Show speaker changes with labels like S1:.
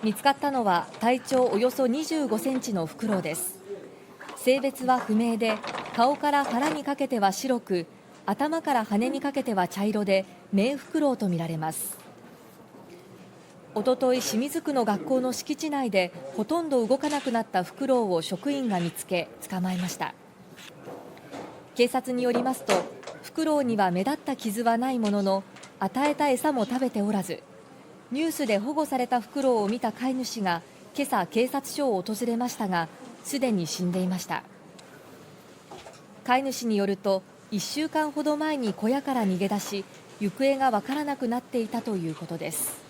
S1: 見つかったのは体長およそ25センチのフクロウです。性別は不明で、顔から腹にかけては白く、頭から羽にかけては茶色で、メンフクロウとみられます。おととい、清水区の学校の敷地内でほとんど動かなくなったフクロウを職員が見つけ捕まえました。警察によりますと、フクロウには目立った傷はないものの、与えた餌も食べておらず、ニュースで保護されたフクロウを見た飼い主が今朝警察署を訪れましたが、すでに死んでいました。飼い主によると、1週間ほど前に小屋から逃げ出し、行方がわからなくなっていたということです。